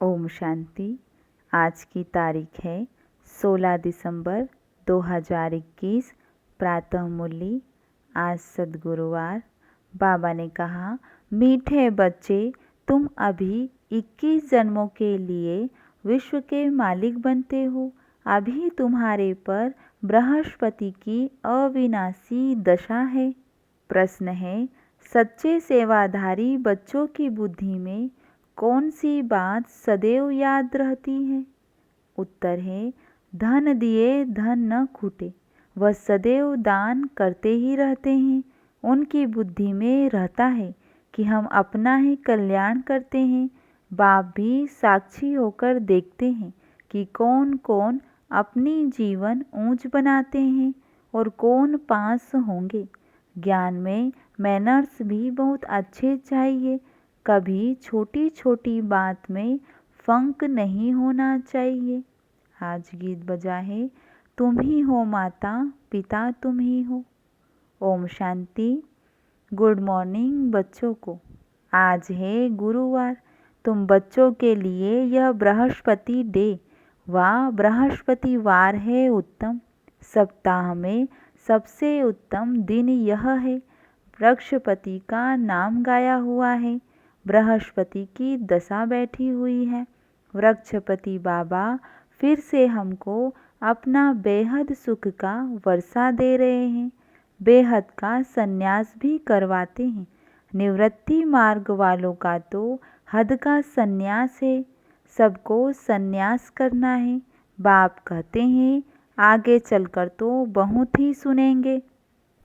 ओम शांति। आज की तारीख है 16 दिसंबर 2021। प्रातः मुरली। आज सद्गुरुवार। बाबा ने कहा, मीठे बच्चे, तुम अभी 21 जन्मों के लिए विश्व के मालिक बनते हो। अभी तुम्हारे पर बृहस्पति की अविनाशी दशा है। प्रश्न है, सच्चे सेवाधारी बच्चों की बुद्धि में कौन सी बात सदैव याद रहती है? उत्तर है, धन दिए धन न खूटे। वह सदैव दान करते ही रहते हैं। उनकी बुद्धि में रहता है कि हम अपना ही कल्याण करते हैं। बाप भी साक्षी होकर देखते हैं कि कौन कौन अपनी जीवन ऊंच बनाते हैं और कौन पास होंगे। ज्ञान में मैनर्स भी बहुत अच्छे चाहिए। कभी छोटी छोटी बात में फंक नहीं होना चाहिए। आज गीत बजा है, तुम ही हो माता पिता तुम ही हो। ओम शांति। गुड मॉर्निंग बच्चों को। आज है गुरुवार। तुम बच्चों के लिए यह बृहस्पति डे व बृहस्पतिवार है उत्तम। सप्ताह में सबसे उत्तम दिन यह है। बृहस्पति का नाम गाया हुआ है। बृहस्पति की दशा बैठी हुई है। बृहस्पति बाबा फिर से हमको अपना बेहद सुख का वर्षा दे रहे हैं। बेहद का संन्यास भी करवाते हैं। निवृत्ति मार्ग वालों का तो हद का संन्यास है। सबको संन्यास करना है। बाप कहते हैं, आगे चलकर तो बहुत ही सुनेंगे।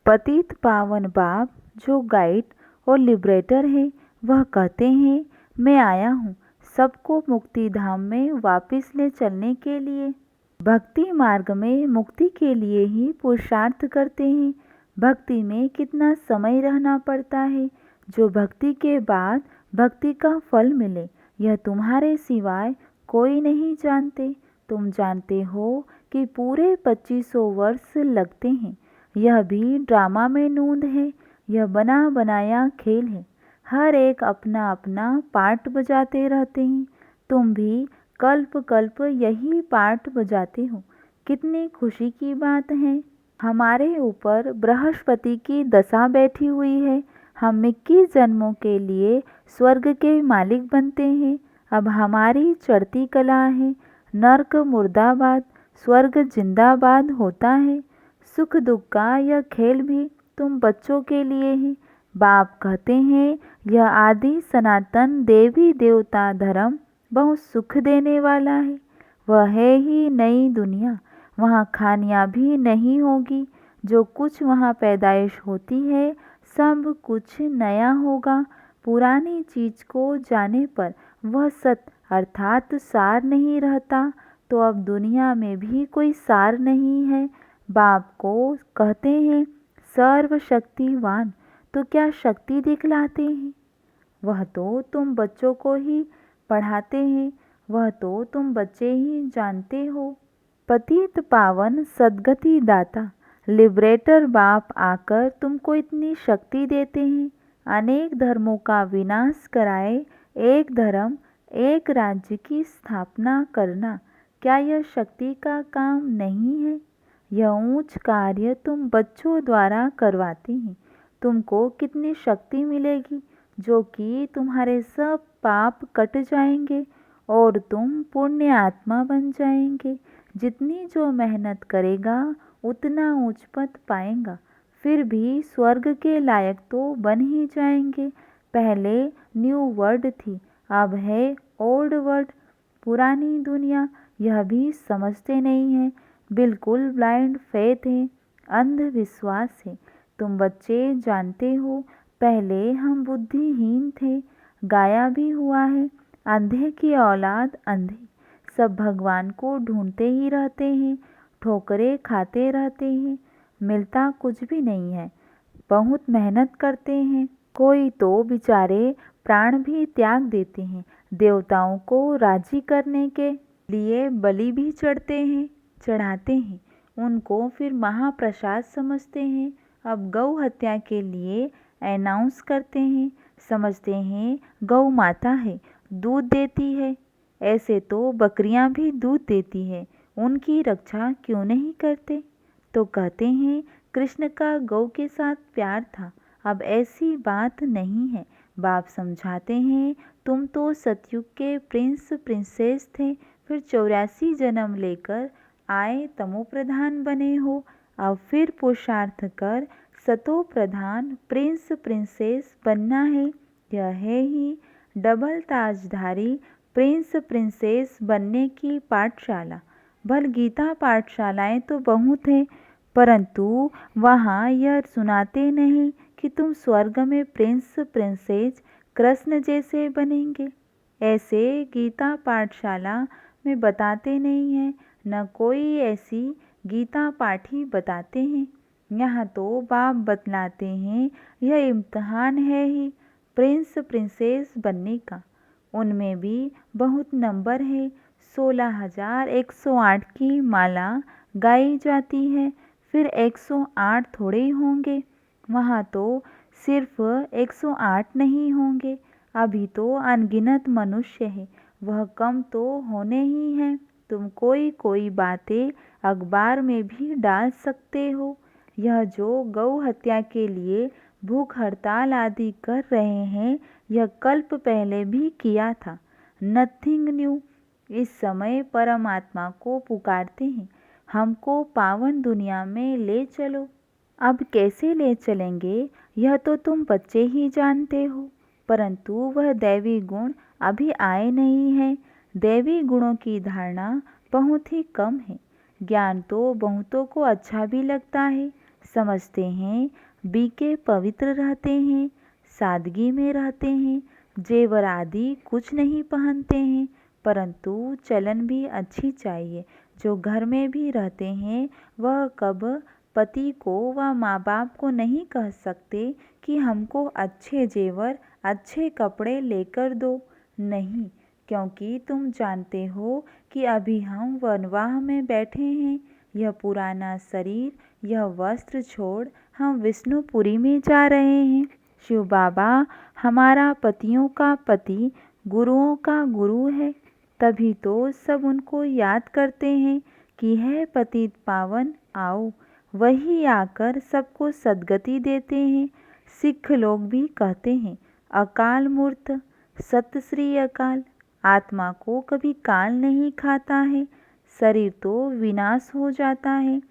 पतित पावन बाप जो गाइड और लिबरेटर है, वह कहते हैं, मैं आया हूँ सबको मुक्ति धाम में वापस ले चलने के लिए। भक्ति मार्ग में मुक्ति के लिए ही पुरुषार्थ करते हैं। भक्ति में कितना समय रहना पड़ता है। जो भक्ति के बाद भक्ति का फल मिले, यह तुम्हारे सिवाय कोई नहीं जानते। तुम जानते हो कि पूरे 2500 वर्ष लगते हैं। यह भी ड्रामा में नूंद है। यह बना बनाया खेल है। हर एक अपना अपना पार्ट बजाते रहते हैं। तुम भी कल्प कल्प यही पार्ट बजाते हो। कितनी खुशी की बात है। हमारे ऊपर बृहस्पति की दशा बैठी हुई है। हम 21 जन्मों के लिए स्वर्ग के मालिक बनते हैं। अब हमारी चढ़ती कला है। नर्क मुर्दाबाद, स्वर्ग जिंदाबाद होता है। सुख दुख का यह खेल भी तुम बच्चों के लिए है। बाप कहते हैं, यह आदि सनातन देवी देवता धर्म बहुत सुख देने वाला है। वह है ही नई दुनिया। वहाँ खानियाँ भी नहीं होगी। जो कुछ वहाँ पैदाइश होती है, सब कुछ नया होगा। पुरानी चीज को जाने पर वह सत अर्थात सार नहीं रहता, तो अब दुनिया में भी कोई सार नहीं है। बाप को कहते हैं, सर्वशक्तिवान, तो क्या शक्ति दिखलाते हैं? वह तो तुम बच्चों को ही पढ़ाते हैं। वह तो तुम बच्चे ही जानते हो। पतित पावन सद्गति दाता लिबरेटर बाप आकर तुमको इतनी शक्ति देते हैं। अनेक धर्मों का विनाश कराए एक धर्म एक राज्य की स्थापना करना, क्या यह शक्ति का काम नहीं है? यह ऊंच कार्य तुम बच्चों द्वारा करवाते हैं। तुमको कितनी शक्ति मिलेगी, जो कि तुम्हारे सब पाप कट जाएंगे और तुम पुण्य आत्मा बन जाएंगे। जितनी जो मेहनत करेगा उतना ऊंच पद पाएगा। फिर भी स्वर्ग के लायक तो बन ही जाएंगे। पहले न्यू वर्ल्ड थी, अब है ओल्ड वर्ल्ड, पुरानी दुनिया। यह भी समझते नहीं है। बिल्कुल ब्लाइंड फेथ है, अंधविश्वास है। तुम बच्चे जानते हो, पहले हम बुद्धिहीन थे। गाया भी हुआ है, अंधे की औलाद अंधे। सब भगवान को ढूंढते ही रहते हैं, ठोकरें खाते रहते हैं, मिलता कुछ भी नहीं है। बहुत मेहनत करते हैं। कोई तो बेचारे प्राण भी त्याग देते हैं। देवताओं को राजी करने के लिए बलि भी चढ़ाते हैं। उनको फिर महाप्रसाद समझते हैं। अब गौ हत्या के लिए अनाउंस करते हैं। समझते हैं गौ माता है, दूध देती है। ऐसे तो बकरियां भी दूध देती है, उनकी रक्षा क्यों नहीं करते? तो कहते हैं कृष्ण का गौ के साथ प्यार था, अब ऐसी बात नहीं है। बाप समझाते हैं तुम तो सतयुग के प्रिंस प्रिंसेस थे, फिर 84 जन्म लेकर आए तमो प्रधान बने हो, अब फिर पुरुषार्थ कर सतो प्रधान प्रिंस प्रिंसेस बनना है। यह है ही डबल ताजधारी प्रिंस प्रिंसेस बनने की पाठशाला। भल गीता पाठशालाएं तो बहुत हैं, परंतु वहाँ यह सुनाते नहीं कि तुम स्वर्ग में प्रिंस प्रिंसेस कृष्ण जैसे बनेंगे। ऐसे गीता पाठशाला में बताते नहीं हैं, न कोई ऐसी गीता पाठी बताते हैं। यहाँ तो बाप बतलाते हैं यह इम्तिहान है ही प्रिंस प्रिंसेस बनने का। उनमें भी बहुत नंबर है, 16,108 की माला गाई जाती है, फिर 108 थोड़े ही होंगे। वहाँ तो सिर्फ 108 नहीं होंगे, अभी तो अनगिनत मनुष्य है, वह कम तो होने ही हैं। तुम कोई कोई बातें अखबार में भी डाल सकते हो। यह जो गौ हत्या के लिए भूख हड़ताल आदि कर रहे हैं, यह कल्प पहले भी किया था, नथिंग न्यू। इस समय परमात्मा को पुकारते हैं, हमको पावन दुनिया में ले चलो। अब कैसे ले चलेंगे यह तो तुम बच्चे ही जानते हो, परंतु वह दैवी गुण अभी आए नहीं हैं। दैवी गुणों की धारणा बहुत ही कम है। ज्ञान तो बहुतों को अच्छा भी लगता है, समझते हैं बीके पवित्र रहते हैं, सादगी में रहते हैं, जेवर आदि कुछ नहीं पहनते हैं, परंतु चलन भी अच्छी चाहिए। जो घर में भी रहते हैं वह कब पति को व माँ बाप को नहीं कह सकते कि हमको अच्छे जेवर अच्छे कपड़े लेकर दो, नहीं, क्योंकि तुम जानते हो कि अभी हम वनवाह में बैठे हैं। यह पुराना शरीर, यह वस्त्र छोड़ हम विष्णुपुरी में जा रहे हैं। शिव बाबा हमारा पतियों का पति, गुरुओं का गुरु है, तभी तो सब उनको याद करते हैं कि है पतित पावन आओ। वही आकर सबको सद्गति देते हैं। सिख लोग भी कहते हैं अकाल मूर्त, सत श्री अकाल। आत्मा को कभी काल नहीं खाता है, शरीर तो विनाश हो जाता है,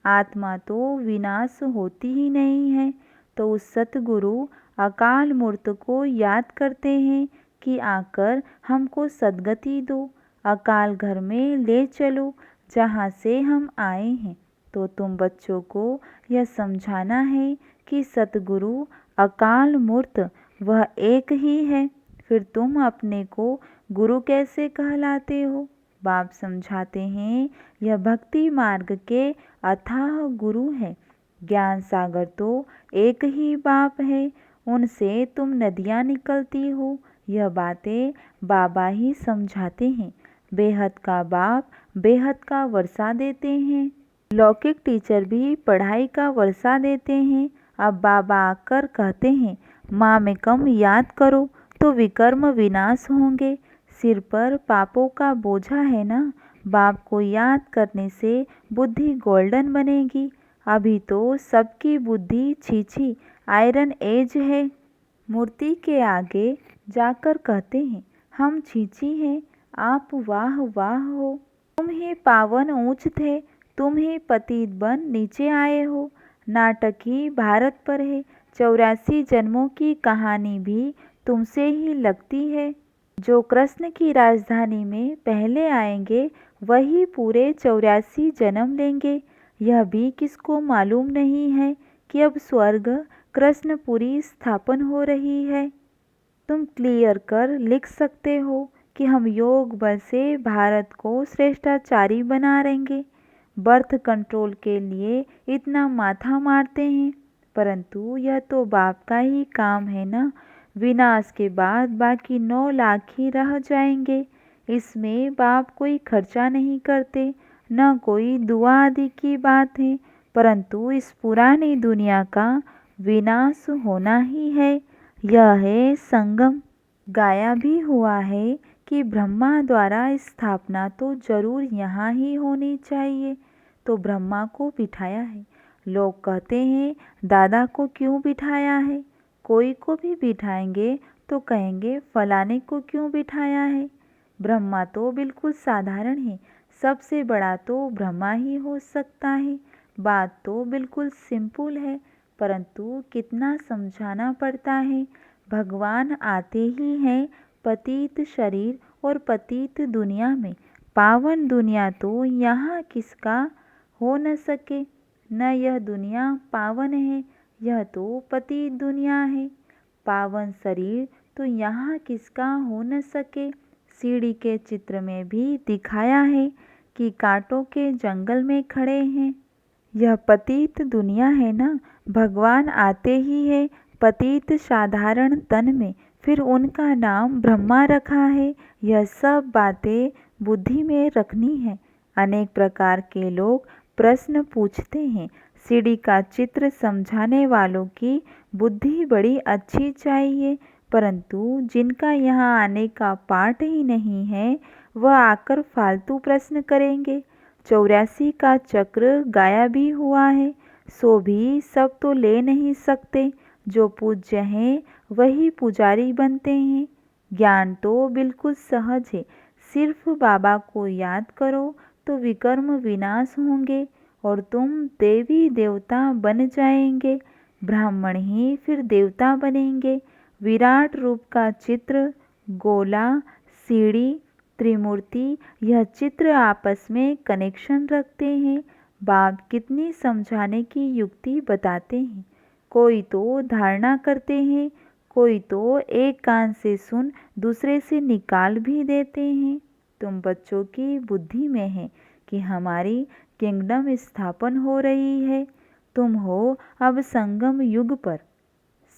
आत्मा तो विनाश होती ही नहीं है। तो उस सतगुरु अकाल मूर्त को याद करते हैं कि आकर हमको सद्गति दो, अकाल घर में ले चलो जहाँ से हम आए हैं। तो तुम बच्चों को यह समझाना है कि सतगुरु अकाल मूर्त वह एक ही है, फिर तुम अपने को गुरु कैसे कहलाते हो? बाप समझाते हैं यह भक्ति मार्ग के अथाह गुरु है। ज्ञान सागर तो एक ही बाप है, उनसे तुम नदियाँ निकलती हो। यह बातें बाबा ही समझाते हैं। बेहद का बाप बेहद का वर्षा देते हैं। लौकिक टीचर भी पढ़ाई का वर्षा देते हैं। अब बाबा आकर कहते हैं माँ में कम याद करो तो विकर्म विनाश होंगे। सिर पर पापों का बोझा है ना, बाप को याद करने से बुद्धि गोल्डन बनेगी। अभी तो सबकी बुद्धि छीछी आयरन एज है। मूर्ति के आगे जाकर कहते हैं हम छीछी हैं, आप वाह वाह हो। तुम ही पावन ऊंच थे, तुम ही पतित बन नीचे आए हो। नाटक ही भारत पर है, 84 जन्मों की कहानी भी तुमसे ही लगती है। जो कृष्ण की राजधानी में पहले आएंगे वही पूरे 84 जन्म लेंगे। यह भी किसको मालूम नहीं है कि अब स्वर्ग कृष्णपुरी स्थापन हो रही है। तुम क्लियर कर लिख सकते हो कि हम योग बल से भारत को श्रेष्ठाचारी बना लेंगे। बर्थ कंट्रोल के लिए इतना माथा मारते हैं, परंतु यह तो बाप का ही काम है ना। विनाश के बाद बाकी 9 लाख ही रह जाएंगे। इसमें बाप कोई खर्चा नहीं करते, न कोई दुआ आदि की बात है, परंतु इस पुरानी दुनिया का विनाश होना ही है। यह है संगम। गाया भी हुआ है कि ब्रह्मा द्वारा स्थापना तो जरूर यहाँ ही होनी चाहिए, तो ब्रह्मा को बिठाया है। लोग कहते हैं दादा को क्यों बिठाया है, कोई को भी बिठाएंगे तो कहेंगे फलाने को क्यों बिठाया है। ब्रह्मा तो बिल्कुल साधारण है, सबसे बड़ा तो ब्रह्मा ही हो सकता है। बात तो बिल्कुल सिंपल है, परंतु कितना समझाना पड़ता है। भगवान आते ही हैं पतित शरीर और पतित दुनिया में। पावन दुनिया तो यहाँ किसका हो न सके, न यह दुनिया पावन है, यह तो पतित दुनिया है। पावन शरीर तो यहाँ किसका हो न सके। सीढ़ी के चित्र में भी दिखाया है कि कांटों के जंगल में खड़े हैं। यह पतित दुनिया है ना, भगवान आते ही है पतित साधारण तन में, फिर उनका नाम ब्रह्मा रखा है। यह सब बातें बुद्धि में रखनी है। अनेक प्रकार के लोग प्रश्न पूछते हैं। सीढ़ी का चित्र समझाने वालों की बुद्धि बड़ी अच्छी चाहिए, परंतु जिनका यहाँ आने का पाठ ही नहीं है वह आकर फालतू प्रश्न करेंगे। 84 का चक्र गाया भी हुआ है, सो भी सब तो ले नहीं सकते। जो पूज्य हैं वही पुजारी बनते हैं। ज्ञान तो बिल्कुल सहज है, सिर्फ बाबा को याद करो तो विकर्म विनाश होंगे और तुम देवी देवता बन जाएंगे। ब्राह्मण ही फिर देवता बनेंगे। विराट रूप का चित्र, गोला, सीढ़ी, त्रिमूर्ति, यह चित्र आपस में कनेक्शन रखते हैं। बाप कितनी समझाने की युक्ति बताते हैं। कोई तो धारणा करते हैं, कोई तो एक कान से सुन दूसरे से निकाल भी देते हैं। तुम बच्चों की बुद्धि में है कि हमारी किंगडम स्थापन हो रही है। तुम हो अब संगम युग पर।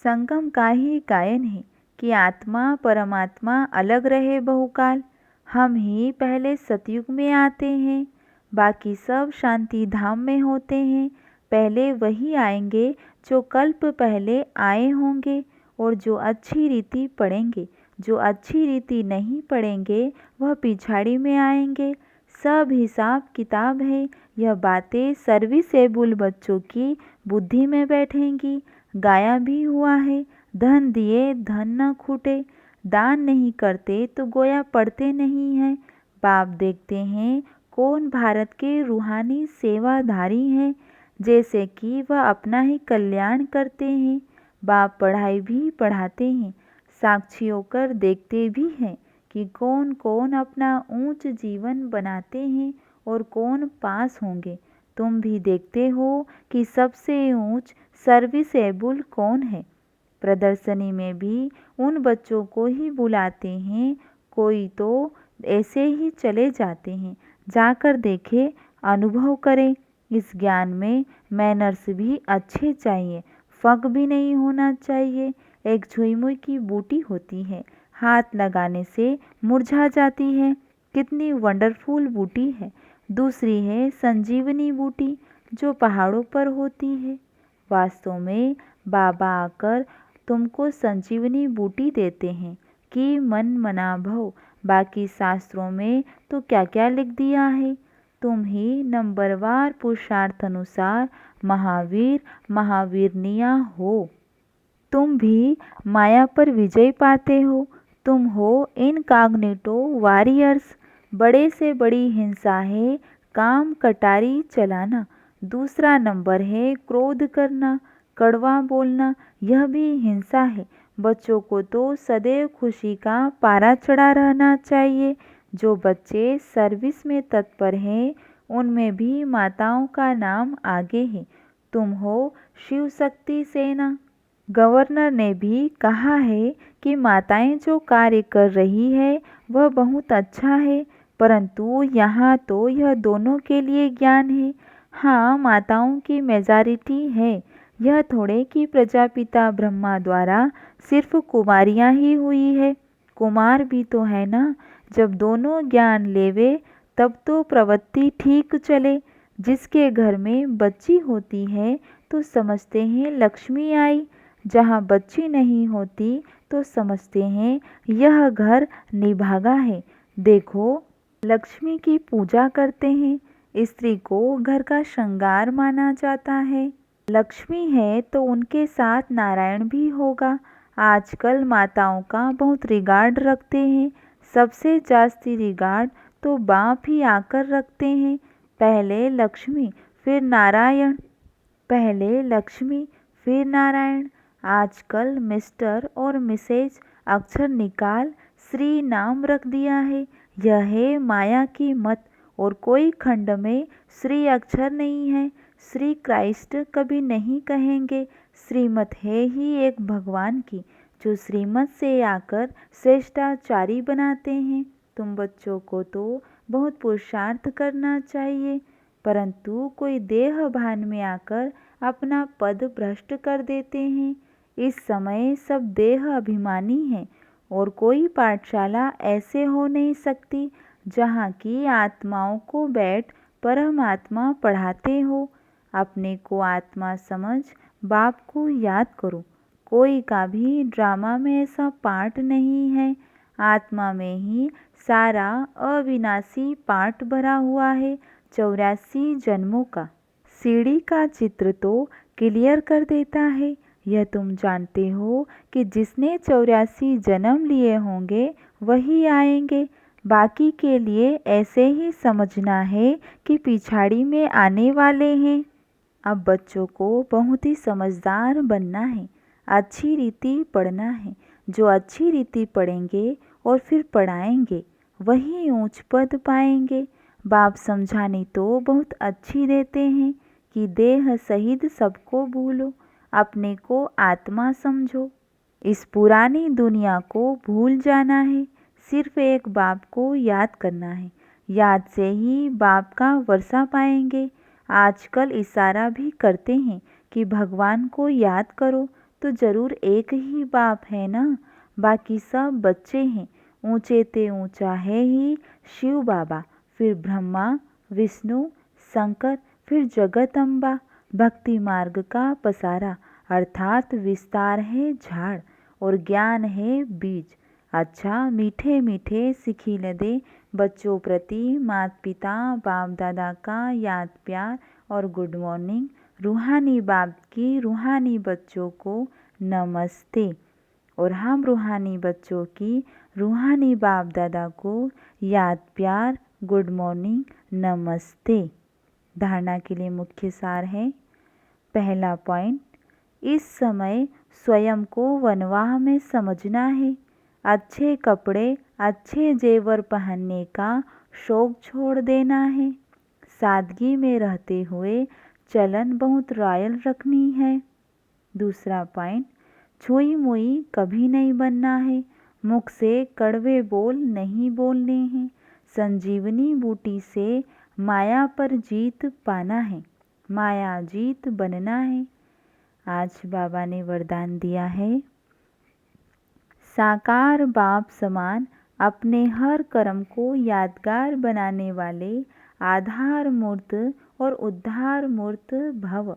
संगम का ही गायन है कि आत्मा परमात्मा अलग रहे बहुकाल। हम ही पहले सतयुग में आते हैं, बाकी सब शांति धाम में होते हैं। पहले वही आएंगे जो कल्प पहले आए होंगे और जो अच्छी रीति पढ़ेंगे। जो अच्छी रीति नहीं पढ़ेंगे वह पिछाड़ी में आएंगे। सब हिसाब किताब है। यह बातें सर्विसेबल बच्चों की बुद्धि में बैठेंगी। गाया भी हुआ है, धन दिए धन न खूटे। दान नहीं करते तो गोया पढ़ते नहीं हैं। बाप देखते हैं कौन भारत के रूहानी सेवाधारी हैं, जैसे कि वह अपना ही कल्याण करते हैं। बाप पढ़ाई भी पढ़ाते हैं, साक्षी होकर देखते भी हैं कि कौन कौन अपना ऊंच जीवन बनाते हैं और कौन पास होंगे। तुम भी देखते हो कि सबसे ऊंच सर्विसेबल कौन है। प्रदर्शनी में भी उन बच्चों को ही बुलाते हैं, कोई तो ऐसे ही चले जाते हैं। जाकर देखे, अनुभव करें। इस ज्ञान में मैनर्स भी अच्छे चाहिए, फग भी नहीं होना चाहिए। एक छुईमुई की बूटी होती है, हाथ लगाने से मुरझा जाती है, कितनी वंडरफुल बूटी है। दूसरी है संजीवनी बूटी, जो पहाड़ों पर होती है। वास्तव में बाबा आकर तुमको संजीवनी बूटी देते हैं कि मन मना भव। बाकी शास्त्रों में तो क्या क्या लिख दिया है। तुम ही नंबरवार पुरुषार्थ अनुसार महावीर महावीरनिया हो। तुम भी माया पर विजय पाते हो। तुम हो इनकॉग्निटो वॉरियर्स। बड़े से बड़ी हिंसा है काम कटारी चलाना। दूसरा नंबर है क्रोध करना, कड़वा बोलना, यह भी हिंसा है। बच्चों को तो सदैव खुशी का पारा चढ़ा रहना चाहिए। जो बच्चे सर्विस में तत्पर हैं उनमें भी माताओं का नाम आगे है। तुम हो शिव शक्ति सेना। गवर्नर ने भी कहा है कि माताएं जो कार्य कर रही है वह बहुत अच्छा है, परंतु यहाँ तो यह दोनों के लिए ज्ञान है। हाँ, माताओं की मेजॉरिटी है। यह थोड़े कि प्रजापिता ब्रह्मा द्वारा सिर्फ कुमारियाँ ही हुई है, कुमार भी तो है ना। जब दोनों ज्ञान लेवे तब तो प्रवृत्ति ठीक चले। जिसके घर में बच्ची होती है तो समझते हैं लक्ष्मी आई, जहाँ बच्ची नहीं होती तो समझते हैं यह घर निभागा है। देखो, लक्ष्मी की पूजा करते हैं। स्त्री को घर का श्रृंगार माना जाता है। लक्ष्मी है तो उनके साथ नारायण भी होगा। आजकल माताओं का बहुत रिगार्ड रखते हैं। सबसे जास्ती रिगार्ड तो बाप ही आकर रखते हैं। पहले लक्ष्मी फिर नारायण, पहले लक्ष्मी फिर नारायण। आजकल मिस्टर और मिसेज अक्षर निकाल श्री नाम रख दिया है। यह है माया की मत, और कोई खंड में श्री अक्षर नहीं है। श्री क्राइस्ट कभी नहीं कहेंगे। श्रीमत है ही एक भगवान की, जो श्रीमत से आकर श्रेष्ठाचारी बनाते हैं। तुम बच्चों को तो बहुत पुरुषार्थ करना चाहिए, परंतु कोई देह भान में आकर अपना पद भ्रष्ट कर देते हैं। इस समय सब देह अभिमानी हैं, और कोई पाठशाला ऐसे हो नहीं सकती जहाँ की आत्माओं को बैठ परमात्मा पढ़ाते हो। अपने को आत्मा समझ बाप को याद करो। कोई का भी ड्रामा में ऐसा पार्ट नहीं है। आत्मा में ही सारा अविनाशी पार्ट भरा हुआ है, 84 जन्मों का। सीढ़ी का चित्र तो क्लियर कर देता है। यह तुम जानते हो कि जिसने 84 जन्म लिए होंगे वही आएंगे। बाकी के लिए ऐसे ही समझना है कि पिछाड़ी में आने वाले हैं। अब बच्चों को बहुत ही समझदार बनना है, अच्छी रीति पढ़ना है। जो अच्छी रीति पढ़ेंगे और फिर पढ़ाएंगे वही ऊंच पद पाएंगे। बाप समझाने तो बहुत अच्छी देते हैं कि देह सहित सबको भूलो, अपने को आत्मा समझो। इस पुरानी दुनिया को भूल जाना है, सिर्फ एक बाप को याद करना है। याद से ही बाप का वर्षा पाएंगे। आजकल इशारा भी करते हैं कि भगवान को याद करो, तो जरूर एक ही बाप है ना, बाकी सब बच्चे हैं। ऊंचे ते ऊंचा है ही शिव बाबा, फिर ब्रह्मा, विष्णु, शंकर, फिर जगत अम्बा। भक्ति मार्ग का पसारा अर्थात विस्तार है झाड़, और ज्ञान है बीज। अच्छा, मीठे मीठे सिखिल दे बच्चों प्रति माता पिता बाप दादा का याद प्यार और गुड मॉर्निंग। रूहानी बाप की रूहानी बच्चों को नमस्ते, और हम रूहानी बच्चों की रूहानी बाप दादा को याद प्यार, गुड मॉर्निंग, नमस्ते। धारणा के लिए मुख्य सार है। पहला पॉइंट, इस समय स्वयं को वनवाह में समझना है। अच्छे कपड़े, अच्छे जेवर पहनने का शौक छोड़ देना है। सादगी में रहते हुए चलन बहुत रॉयल रखनी है। दूसरा पॉइंट, छुई मुई कभी नहीं बनना है। मुख से कड़वे बोल नहीं बोलने हैं। संजीवनी बूटी से माया पर जीत पाना है, माया जीत बनना है। आज बाबा ने वरदान दिया है, साकार बाप समान अपने हर कर्म को यादगार बनाने वाले आधार मूर्त और उद्धार मूर्त भव।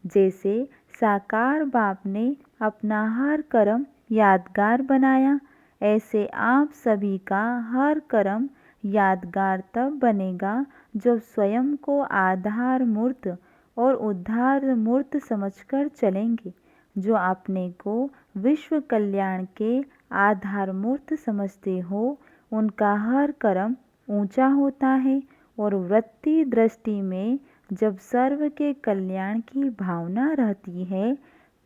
जैसे साकार बाप ने अपना हर कर्म यादगार बनाया, ऐसे आप सभी का हर कर्म यादगार तब बनेगा जब स्वयं को आधार मूर्त और उद्धार मूर्त समझकर चलेंगे। जो अपने को विश्व कल्याण के आधार मूर्त समझते हो, उनका हर कर्म ऊंचा होता है, और वृत्ति दृष्टि में जब सर्व के कल्याण की भावना रहती है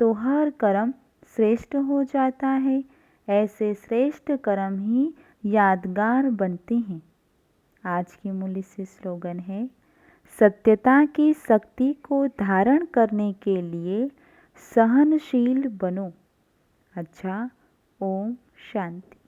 तो हर कर्म श्रेष्ठ हो जाता है। ऐसे श्रेष्ठ कर्म ही यादगार बनते हैं। आज की मूल्य से स्लोगन है, सत्यता की शक्ति को धारण करने के लिए सहनशील बनो। अच्छा, ओम शांति।